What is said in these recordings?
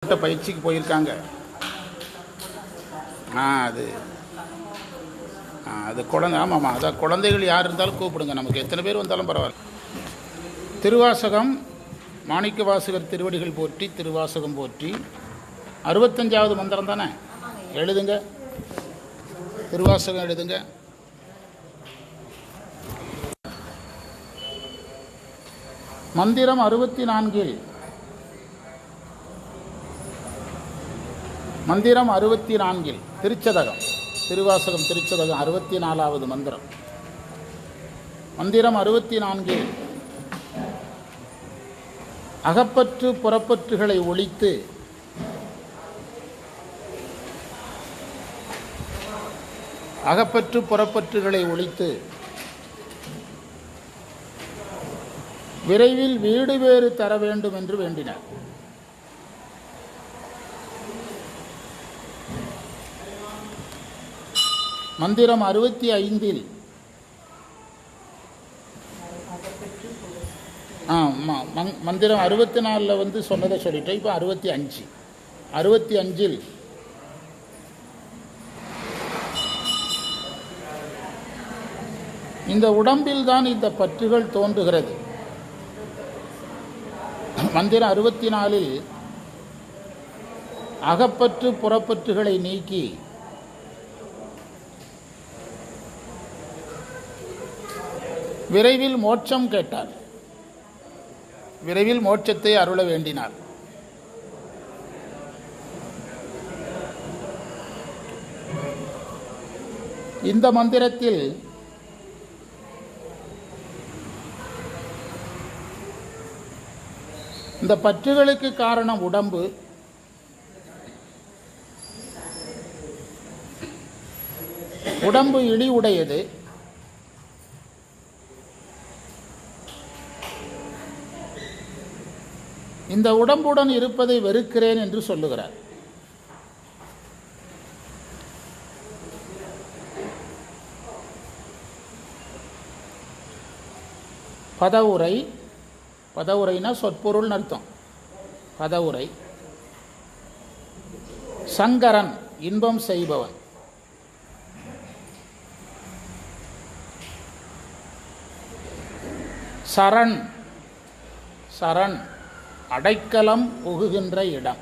பயிற்சிக்கு போயிருக்காங்க. அது அது குழந்தை. ஆமாம்மா, அதான் குழந்தைகள் யார் இருந்தாலும் கூப்பிடுங்க, நமக்கு எத்தனை பேர் வந்தாலும் பரவாயில்ல. திருவாசகம் மாணிக்க வாசகர் திருவடிகள் போற்றி, திருவாசகம் போற்றி. 65வது மந்திரம் தானே? எழுதுங்க, திருவாசகம் எழுதுங்க. மந்திரம் 64. மந்திரம் 64 திருச்சதகம், திருவாசகம் திருச்சதகம் 64வது மந்திரம். மந்திரம் 64. அகப்பற்று புறப்பற்றுகளை ஒழித்து அகப்பற்று புறப்பற்றுகளை ஒழித்து விரைவில் வீடு வேறு தர வேண்டும் என்று வேண்டினார். மந்திரம் 65. மந்திரம் 64 சொன்னதை சொல்லிட்டேன். இப்போ 65. இந்த உடம்பில் தான் இந்த பற்றுகள் தோன்றுகிறது. மந்திரம் 64 அகப்பற்று புறப்பற்றுகளை நீக்கி விரைவில் மோட்சம் கேட்டார். விரைவில் மோட்சத்தை அருள வேண்டினார். இந்த மந்திரத்தில் இந்த பற்றுகளுக்கு காரணம் உடம்பு. உடம்பு இழிவுடையது. இந்த உடம்புடன் இருப்பதை வெறுக்கிறேன் என்று சொல்லுகிறார். பதவுரை, பதவுரைனா சொற்பொருள் அர்த்தம். பதவுரை. சங்கரன் இன்பம் செய்பவன். சரண், சரண் அடைக்கலம் புகுகின்ற இடம்.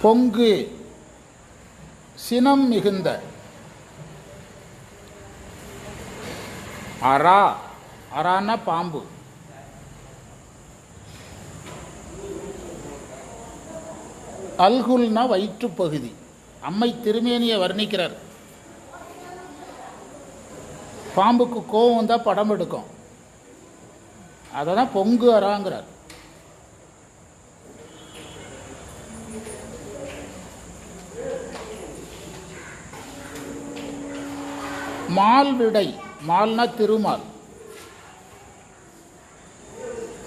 பொங்கு சினம் மிகுந்த. அரா, அரான பாம்பு. அல்குல்னா வயிற்று பகுதி. அம்மை திருமேனியை வர்ணிக்கிறார். பாம்புக்கு கோவம் வந்தால் படம் எடுக்கும். அதை தான் பொங்கு அறாங்கிறார். மால் விடை. மால்னா திருமால்.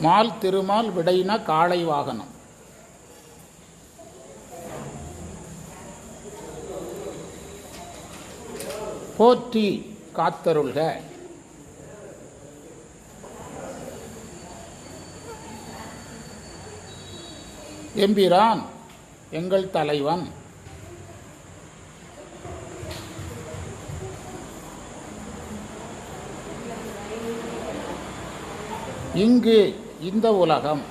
மால் திருமால், விடைனா காளை வாகனம். போற்றி காத்தருள்க. எம்பிரான் எங்கள் தலைவன். இங்கு இந்த உலகம்.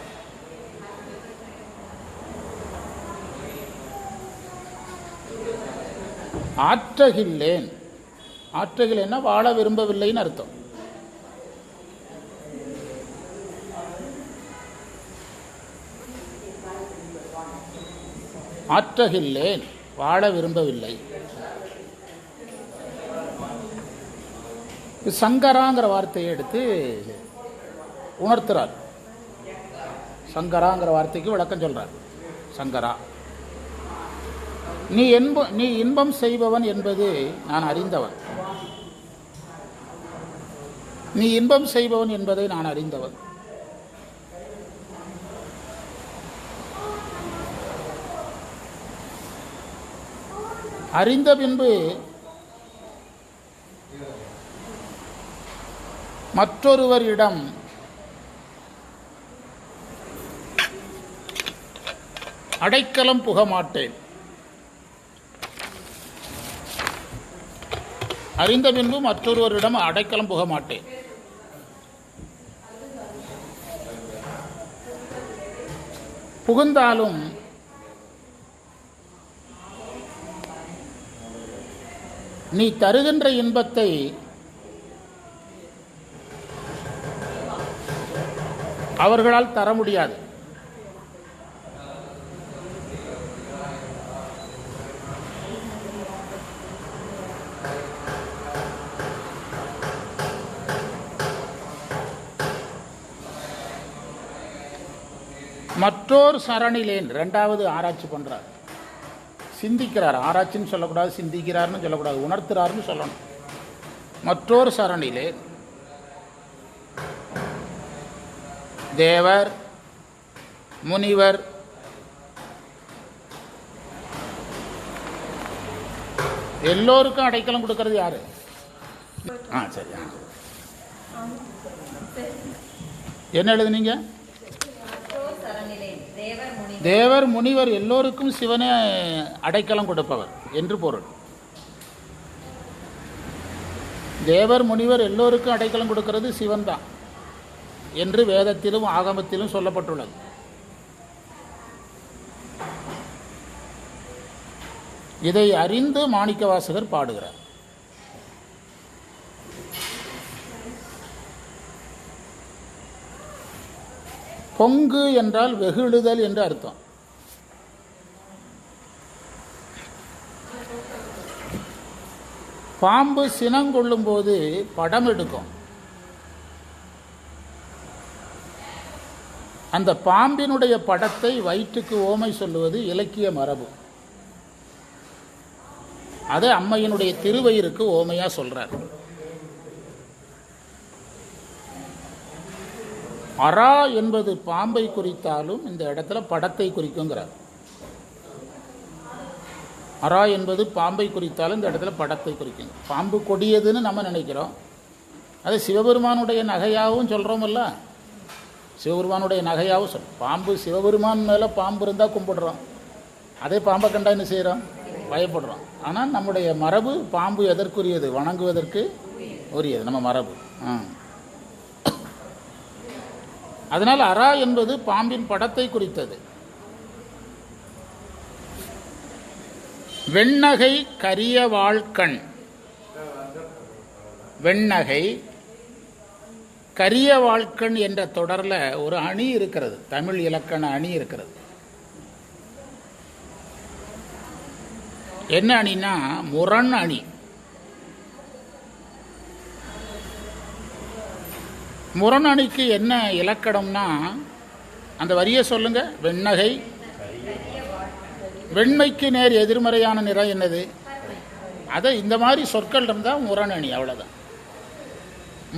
ஆற்றகில்லேன். ஆற்றகில்லைன்னா வாழ விரும்பவில்லைன்னு அர்த்தம். ஆற்றகில்லேன் வாழ விரும்பவில்லை. சங்கராங்கிற வார்த்தையை எடுத்து உணர்த்துறார். சங்கராங்கிற வார்த்தைக்கு விளக்கம் சொல்றார். சங்கரா, நீ இன்பம் செய்பவன் என்பது நான் அறிந்தவன். நீ இன்பம் செய்பவன் என்பதை நான் அறிந்தவன். அறிந்த பின்பு மற்றொருவரிடம் அடைக்கலம் புக மாட்டேன். அறிந்த பின்பு மற்றொருவரிடம் அடைக்கலம் புக மாட்டேன். புகுந்தாலும் நீ தருகின்ற இன்பத்தை அவர்களால் தர முடியாது. மற்றோர் சரணிலேன். ரெண்டாவது ஆராய்ச்சி பண்றார், சிந்திக்கிறார். ஆராய்ச்சின்னு சொல்லக்கூடாது, சிந்திக்கிறார்னு சொல்லக்கூடாது, உணர்த்துறாருன்னு சொல்லணும். மற்றோர் சரணிலே தேவர் முனிவர் எல்லோருக்கும் அடைக்கலம் கொடுக்கறது யாரு? சரி, என்ன எழுதுனீங்க? தேவர் முனிவர் எல்லோருக்கும் சிவனே அடைக்கலம் கொடுப்பவர் என்று பொருள். தேவர் முனிவர் எல்லோருக்கும் அடைக்கலம் கொடுக்கிறது சிவன் தான் என்று வேதத்திலும் ஆகமத்திலும் சொல்லப்பட்டுள்ளது. இதை அறிந்து மாணிக்கவாசகர் பாடுகிறார். பொங்கு என்றால் வெகுழுதல் என்று அர்த்தம். பாம்பு சினங்கொள்ளும் போது படம் எடுக்கும். அந்த பாம்பினுடைய படத்தை வயிற்றுக்கு ஓமை சொல்லுவது இலக்கிய மரபு. அதை அம்மையினுடைய திருவயிறுக்கு ஓமையா சொல்றார். அரா என்பது பாம்பை குறித்தாலும் இந்த இடத்துல படத்தை குறிக்குங்கிறார். அரா என்பது பாம்பை குறித்தாலும் இந்த இடத்துல படத்தை குறிக்கும். பாம்பு கொடியதுன்னு நம்ம நினைக்கிறோம். அது சிவபெருமானுடைய நகையாகவும் சொல்கிறோமல்ல, சிவபெருமானுடைய நகையாகவும் சொல்கிறோம். பாம்பு சிவபெருமான் மேலே பாம்பு இருந்தால் கும்பிடுறோம், அதே பாம்பை கண்டா என்ன செய்கிறோம்? பயப்படுறோம். ஆனால் நம்முடைய மரபு பாம்பு எதற்குரியது? வணங்குவதற்கு உரியது நம்ம மரபு. அதனால் அரா என்பது பாம்பின் படத்தை குறித்தது. வெண்ணகை கரிய வாழ்கண். வெண்ணகை கரிய வாழ்கண் என்ற தொடரில் ஒரு அணி இருக்கிறது, தமிழ் இலக்கண அணி இருக்கிறது. என்ன அணினா முரண் அணி. முரண் அணிக்கு என்ன இலக்கணம்னா, அந்த வரியை சொல்லுங்க. வெண்ணகை, வெண்மைக்கு நேர் எதிர்மறையான நிறம் என்னது? அதை இந்த மாதிரி சொற்கள் இருந்தால் முரண் அணி, அவ்வளோதான்.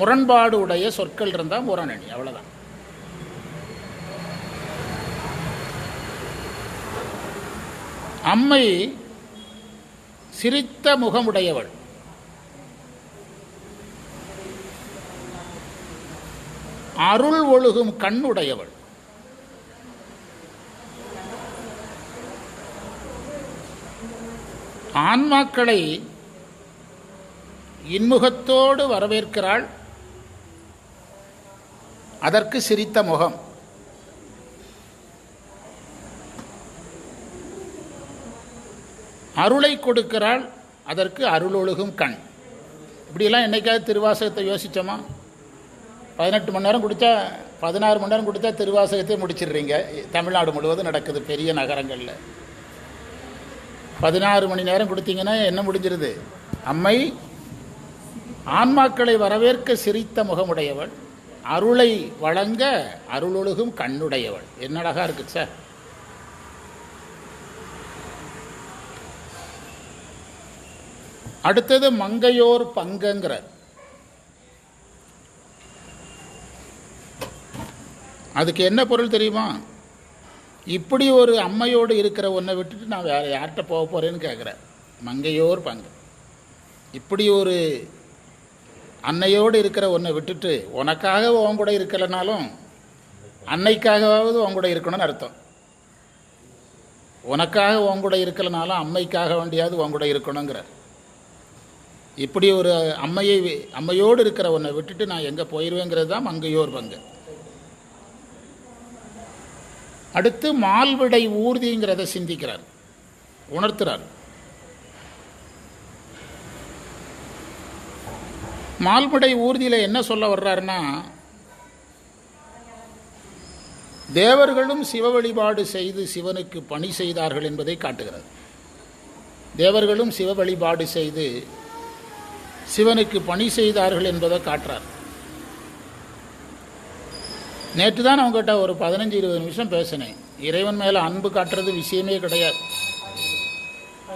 முரண்பாடு உடைய சொற்கள் இருந்தால் முரண் அணி, அவ்வளோதான். அம்மை சிரித்த முகமுடையவள். அருள் ஒழுகும் கண்ணுடையவள். ஆன்மாக்களை இன்முகத்தோடு வரவேற்கிறாள், அதற்கு சிரித்த முகம். அருளை கொடுக்கிறாள், அதற்கு அருளொழுகும் கண். இப்படியெல்லாம் என்னைக்காவது திருவாசகத்தை யோசித்தோமா? 18 மணி நேரம் கொடுத்தா, 16 மணி நேரம் கொடுத்தா திருவாசகத்தை முடிச்சிடுறீங்க. தமிழ்நாடு முழுவதும் நடக்குது, பெரிய நகரங்களில். 16 மணி நேரம் கொடுத்தீங்கன்னா என்ன முடிஞ்சிருது? அம்மை ஆன்மாக்களை வரவேற்க சிரித்த முகமுடையவள், அருளை வழங்க அருளொழுகும் கண்ணுடையவள். என்ன அழகா இருக்கு சார். அடுத்தது மங்கையோர் பங்குங்கிறார். அதுக்கு என்ன பொருள் தெரியுமா? இப்படி ஒரு அம்மையோடு இருக்கிற ஒன்றை விட்டுட்டு நான் வேறு யார்கிட்ட போக போகிறேன்னு கேட்குறேன். மங்கையோர் பங்கு. இப்படி ஒரு அன்னையோடு இருக்கிற ஒன்றை விட்டுட்டு உனக்காக உன் கூட இருக்கலைனாலும் அன்னைக்காகவாவது உன் கூட இருக்கணும்னு அர்த்தம். உனக்காக உன் கூட இருக்கலைனாலும் அம்மைக்காக வேண்டியாவது உன் கூட இருக்கணுங்கிறார். இப்படி ஒரு அம்மையோடு இருக்கிற ஒன்றை விட்டுட்டு நான் எங்கே போயிடுவேங்கிறது தான் மங்கையோர் பங்கு. அடுத்து மால்விடை ஊர்திங்கிறத சிந்திக்கிறார், உணர்த்துறார். மால்விடை ஊர்தியில் என்ன சொல்ல வர்றாருன்னா, தேவர்களும் சிவ வழிபாடு செய்து சிவனுக்கு பணி செய்தார்கள் என்பதை காட்டுகிறது. தேவர்களும் சிவ வழிபாடு செய்து சிவனுக்கு பணி செய்தார்கள் என்பதை காட்டுறார். நேற்று தான் அவங்ககிட்ட ஒரு 15-20 நிமிஷம் பேசினேன். இறைவன் மேலே அன்பு காட்டுறது விஷயமே கிடையாது.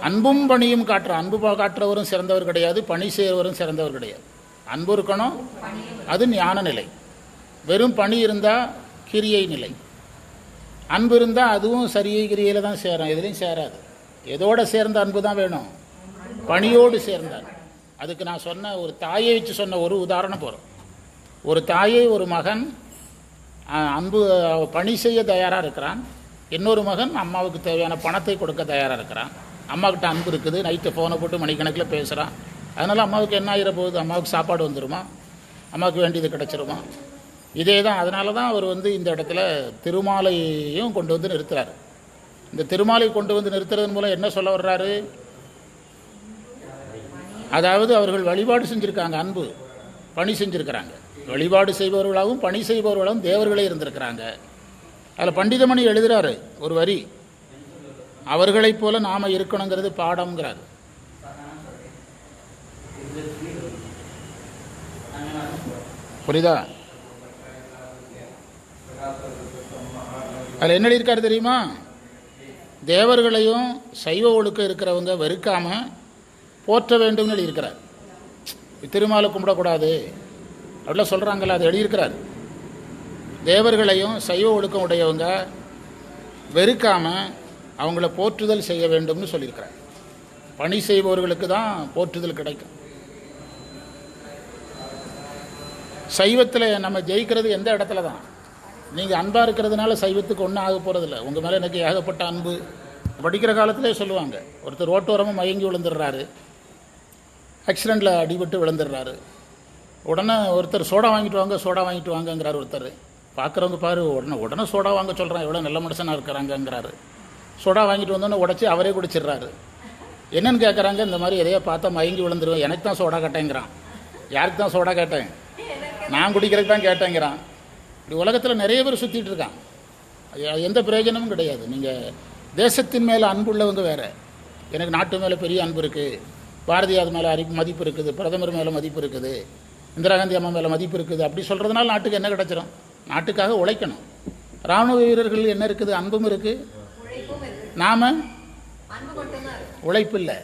அன்பும் பணியும் அன்பு காட்டுறவரும் சிறந்தவர் கிடையாது, பணி செய்கிறவரும் சிறந்தவர் கிடையாது. அன்பு இருக்கணும், அது ஞான நிலை. வெறும் பணி இருந்தால் கிரியை நிலை. அன்பு இருந்தால் அதுவும் சரியை கிரியையில் தான் சேரும், எதுலையும் சேராது. எதோட சேர்ந்த அன்பு தான் வேணும், பணியோடு சேர்ந்தார். அதுக்கு நான் சொன்ன ஒரு தாயை வச்சு சொன்ன ஒரு உதாரணம் போகிறோம். ஒரு தாயை ஒரு மகன் அன்பு பணி செய்ய தயாராக இருக்கிறான், இன்னொரு மகன் அம்மாவுக்கு தேவையான பணத்தை கொடுக்க தயாராக இருக்கிறான். அம்மாக்கிட்ட அன்பு இருக்குது, நைட்டு ஃபோனை போட்டு மணிக்கணக்கில் பேசுகிறான். அதனால் அம்மாவுக்கு என்ன ஆகிற போகுது, அம்மாவுக்கு சாப்பாடு வந்துடுமா, அம்மாவுக்கு வேண்டியது கிடச்சிருமா? இதே தான். அதனால தான் அவர் இந்த இடத்துல திருமாலையும் கொண்டு வந்து நிறுத்துறாரு. இந்த திருமாலை கொண்டு வந்து நிறுத்துறதன் மூலம் என்ன சொல்ல வர்றாரு, அதாவது அவர்கள் வழிபாடு செஞ்சுருக்காங்க, அன்பு பணி செஞ்சுருக்கிறாங்க. வழிபாடு செய்பவர்களாகவும் பணி செய்பவர்களாகவும் தேவர்களே இருந்திருக்கிறாங்க. அதில் பண்டிதமணி எழுதுகிறாரு ஒரு வரி, அவர்களைப் போல நாம் இருக்கணுங்கிறது பாடம்ங்கிறாரு. புரியுதா? அதில் என்ன எழுதியிருக்காரு தெரியுமா, தேவர்களையும் சைவ ஒழுக்கம் இருக்கிறவங்க வெறுக்காமல் போற்ற வேண்டும்னு எழுதியிருக்கிறார். திருமாலை கும்பிடக்கூடாது அப்படிலாம் சொல்கிறாங்களா, அது எழுதியிருக்கிறார். தேவர்களையும் சைவ ஒழுக்கம் உடையவங்க வெறுக்காமல் அவங்கள போற்றுதல் செய்ய வேண்டும்னு சொல்லியிருக்கிறார். பணி செய்பவர்களுக்கு தான் போற்றுதல் கிடைக்கும். சைவத்தில் நம்ம ஜெயிக்கிறது எந்த இடத்துல தான், நீங்கள் அன்பாக இருக்கிறதுனால சைவத்துக்கு ஒன்றும் ஆக போகிறதில்ல. உங்கள் மேலே எனக்கு ஏகப்பட்ட அன்பு. படிக்கிற காலத்திலே சொல்லுவாங்க, ஒருத்தர் ரோட்டோரமாக மயங்கி விழுந்துடுறாரு, ஆக்சிடெண்ட்டில் அடிபட்டு விழுந்துடுறாரு. உடனே ஒருத்தர் சோடா வாங்கிட்டு வாங்கங்கிறார். ஒருத்தர் பார்க்குறவங்க பாரு உடனே சோடா வாங்க சொல்கிறான், எவ்வளோ நல்ல மனுஷனாக இருக்கிறாங்கங்கிறாரு. சோடா வாங்கிட்டு வந்தோன்னே உடச்சி அவரே குடிச்சிடுறாரு. என்னென்னு கேட்குறாங்க, இந்த மாதிரி எதையோ பார்த்தா மயங்கி விழுந்துருவேன், எனக்கு தான் சோடா கேட்டேங்கிறான். யாருக்கு தான் சோடா கேட்டேன், நான் குடிக்கிறதுக்கு தான் கேட்டேங்கிறான். இப்படி உலகத்தில் நிறைய பேர் சுற்றிட்டு இருக்கான், எந்த பிரயோஜனமும் கிடையாது. நீங்கள் தேசத்தின் மேலே அன்புள்ளவங்க வேறு. எனக்கு நாட்டு மேலே பெரிய அன்பு இருக்குது, பாரதியார் மேலே மதிப்பு இருக்குது, பிரதமர் மேலே மதிப்பு இருக்குது, இந்திரா காந்தி அம்மா மேலே மதிப்பு இருக்குது. அப்படி சொல்கிறதுனால நாட்டுக்கு என்ன கிடைச்சிடும்? நாட்டுக்காக உழைக்கணும். இராணுவ வீரர்கள் என்ன இருக்குது, அன்பும் இருக்குது. நாம் உழைப்பு இல்லை.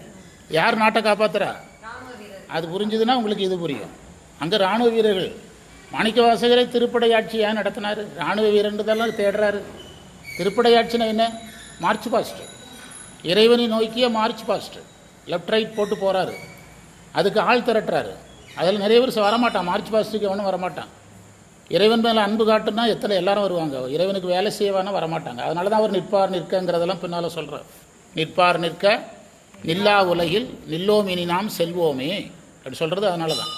யார் நாட்டை காப்பாற்றுறா? அது புரிஞ்சுதுன்னா உங்களுக்கு இது புரியும். அங்கே இராணுவ வீரர்கள், மாணிக்கவாசகரை திருப்படையாட்சி ஏன் நடத்தினார்? இராணுவ வீரன்றதெல்லாம் தேடுறாரு. திருப்படையாட்சினா என்ன? மார்ச் பாஸ்ட், இறைவனை நோக்கிய மார்ச் பாஸ்ட், லெஃப்ட் ரைட் போட்டு போகிறாரு. அதுக்கு ஆள் திரட்டுறாரு. அதில் நிறைய பேர் வரமாட்டான், மார்ச் பாஸ்ட்டுக்கு எவனும் வரமாட்டான். இறைவன் மேலே அன்பு காட்டுனா எல்லாரும் வருவாங்க, இறைவனுக்கு வேலை செய்வானா வரமாட்டாங்க. அதனால தான் அவர் நிற்பார் நிற்கங்கிறதெல்லாம் பின்னால் சொல்கிறார். நிற்பார் நிற்க நில்லா உலகில் நில்லோம் இனி நாம் செல்வோமே அப்படி சொல்கிறது அதனால தான்.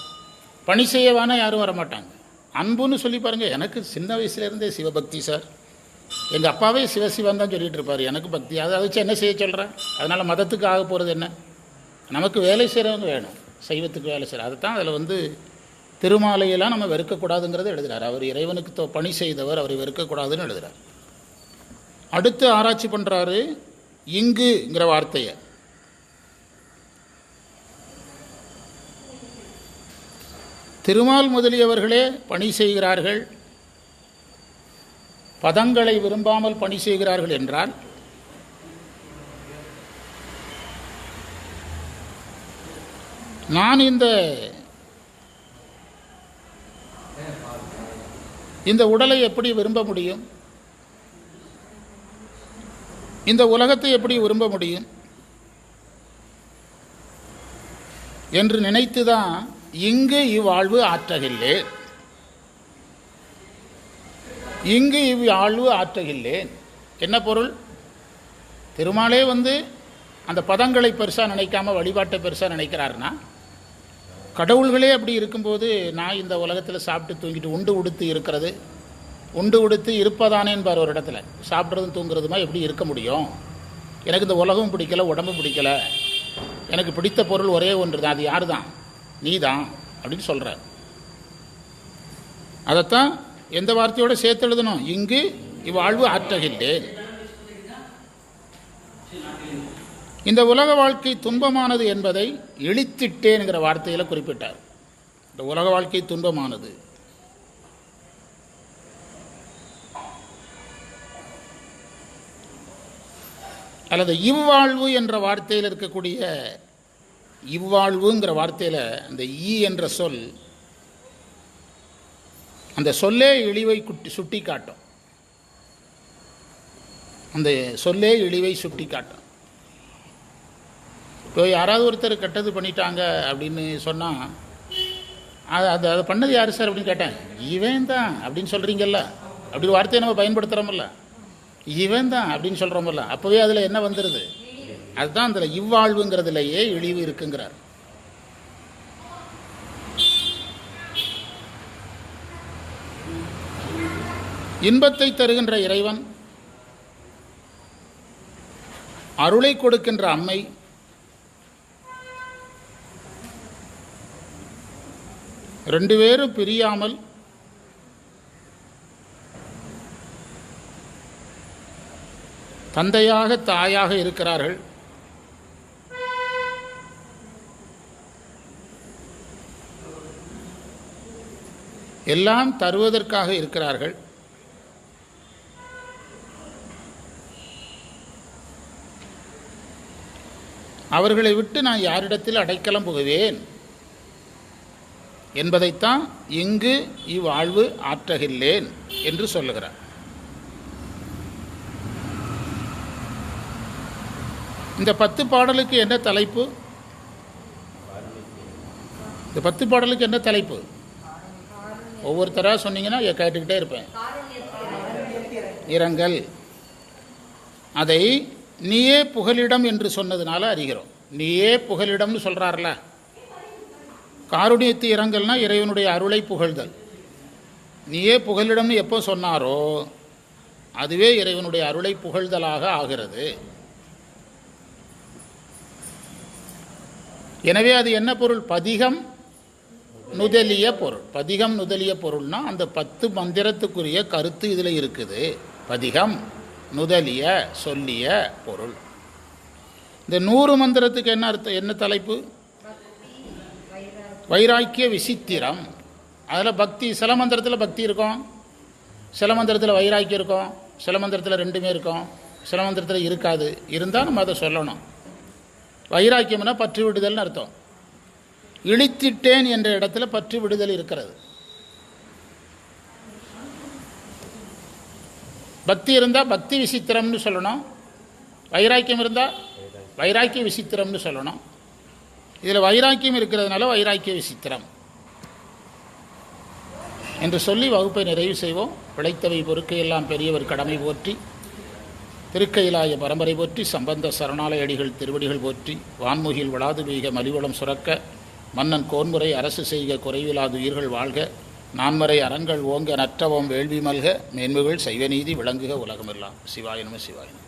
பணி செய்யவானா யாரும் வரமாட்டாங்க. அன்புன்னு சொல்லி பாருங்கள். எனக்கு சின்ன வயசுலேருந்தே சிவபக்தி சார். எங்கள் அப்பாவே சிவசிவன் தான் சொல்லிகிட்டு இருப்பார். எனக்கு பக்தி, அதை வச்சு என்ன செய்ய சொல்கிறேன்? அதனால் மதத்துக்கு ஆக போகிறது என்ன? நமக்கு வேலை செய்கிறவங்க வேணும், சைவத்துக்கு வேலை செய்கிற. அதுதான் அதில் திருமாலையெல்லாம் நம்ம வெறுக்கக்கூடாதுங்கிறத எழுதுகிறார். அவர் இறைவனுக்கு பணி செய்தவர், அவரை வெறுக்கக்கூடாதுன்னு எழுதுகிறார். அடுத்து ஆராய்ச்சி பண்ணுறாரு இங்குங்கிற வார்த்தையை. திருமால் முதலியவர்களே பணி செய்கிறார்கள், பதங்களை விரும்பாமல் பணி செய்கிறார்கள் என்றால் நான் இந்த உடலை எப்படி விரும்ப முடியும்? இந்த உலகத்தை எப்படி விரும்ப முடியும் என்று நினைத்துதான் இங்கு இவ்வாழ்வு ஆற்றகில்லேன். இங்கு இவ்வாழ்வு ஆற்றகில்லேன் என்ன பொருள்? திருமாலே அந்த பதங்களை பெருசாக நினைக்காம வழிபாட்டை பெருசாக நினைக்கிறாருன்னா, கடவுள்களே அப்படி இருக்கும்போது நான் இந்த உலகத்தில் சாப்பிட்டு தூங்கிட்டு உண்டு உடுத்து இருக்கிறது, உண்டு உடுத்து இருப்பதானேன்னு ஒரு இடத்துல சாப்பிட்றதும் தூங்குறதுமா எப்படி இருக்க முடியும்? எனக்கு இந்த உலகம் பிடிக்கல, உடம்பு பிடிக்கல, எனக்கு பிடித்த பொருள் ஒரே ஒன்று தான், அது யார் தான்? நீ தான் அப்படின்னு சொல்கிற. அதைத்தான் எந்த வார்த்தையோடு சேர்த்து எழுதணும்? இங்கு இவ்வாழ்வு ஆற்றகில்லேன். இந்த உலக வாழ்க்கை துன்பமானது என்பதை இழித்திட்டேன்கிற வார்த்தையில் குறிப்பிட்டார். இந்த உலக வாழ்க்கை துன்பமானது. அல்லது இவ்வாழ்வு என்ற வார்த்தையில் இருக்கக்கூடிய இவ்வாழ்வுங்கிற வார்த்தையில் அந்த ஈ என்ற சொல், அந்த சொல்லே இழிவை சுட்டி காட்டும். அந்த சொல்லே இழிவை சுட்டி காட்டும். இப்போ யாராவது ஒருத்தர் கெட்டது பண்ணிட்டாங்க அப்படின்னு சொன்னால், அதை பண்ணது யார் சார் அப்படின்னு கேட்டேன், இவன் தான் அப்படின்னு சொல்கிறீங்கல்ல, அப்படி வார்த்தையை நம்ம பயன்படுத்துகிறோமில்ல, இவன் தான் அப்படின்னு சொல்கிறோமில்ல, அப்போவே அதில் என்ன வந்துடுது? அதுதான் அதில் இவ்வாழ்வுங்கிறதுலையே இழிவு இருக்குங்கிறார். இன்பத்தை தருகின்ற இறைவன், அருளை கொடுக்கின்ற அம்மை, ரெண்டு பேரும் பிரியாமல் தந்தையாக தாயாக இருக்கிறார்கள். எல்லாம் தருவதற்காக இருக்கிறார்கள். அவர்களை விட்டு நான் யாரிடத்தில் அடைக்கலம் புகுவேன் என்பதைத்தான் இங்கு இவ்வாழ்வு ஆற்றகில்லேன் என்று சொல்லுகிறார். இந்த 10 பாடலுக்கு என்ன தலைப்பு? இந்த 10 பாடலுக்கு என்ன தலைப்பு? ஒவ்வொருத்தராக சொன்னீங்கன்னா கேட்டுக்கிட்டே இருப்பேன். இரங்கல். அதை நீயே புகலிடம் என்று சொன்னதுனால அறிகிறோம். நீயே புகலிடம்னு சொல்கிறார்ல, காருண்யத்து இரங்கல்னா இறைவனுடைய அருளை புகழ்தல். நீயே புகலிடம்னு எப்போ சொன்னாரோ அதுவே இறைவனுடைய அருளை புகழ்தலாக ஆகிறது. எனவே அது என்ன பொருள்? பதிகம் நுதலிய பொருள். பதிகம் நுதலிய பொருள்னா அந்த 10 மந்திரத்துக்குரிய கருத்து இதில் இருக்குது. பதிகம் நுதலிய சொல்லிய பொருள். இந்த 100 மந்திரத்துக்கு என்ன அர்த்தம்? என்ன தலைப்பு? வைராக்கிய விசித்திரம். அதில் பக்தி, சில மந்திரத்தில் பக்தி இருக்கும், சில மந்திரத்தில் வைராக்கியம் இருக்கும், சில மந்திரத்தில் ரெண்டுமே இருக்கும், சில மந்திரத்தில் இருக்காது. இருந்தால் நம்ம அதை சொல்லணும். வைராக்கியம்னா பற்று விடுதல்னு அர்த்தம். இழித்திட்டேன் என்ற இடத்துல பற்று விடுதல் இருக்கிறது. பக்தி இருந்தால் பக்தி விசித்திரம்னு சொல்லணும், வைராக்கியம் இருந்தால் வைராக்கிய விசித்திரம்னு சொல்லணும். இதில் வைராக்கியம் இருக்கிறதுனால வைராக்கிய விசித்திரம் என்று சொல்லி வகுப்பை நிறைவு செய்வோம். பிழைத்தவை பொறுக்கையெல்லாம் பெரியவர் கடமை போற்றி, திருக்கையிலாய பரம்பரை போற்றி, சம்பந்த சரணாலயடிகள் திருவடிகள் போற்றி, வான்முகில் வளாது வீக மலிவளம் சுரக்க, மன்னன் கோன்முறை அரசு செய்க குறைவிலாது உயிர்கள் வாழ்க, நான்மறை அறங்கள் ஓங்க நற்றவம் வேள்வி மல்க, மேன்மைகள் சைவநீதி விளங்குக உலகமெல்லாம். சிவாய நம சிவாய நம.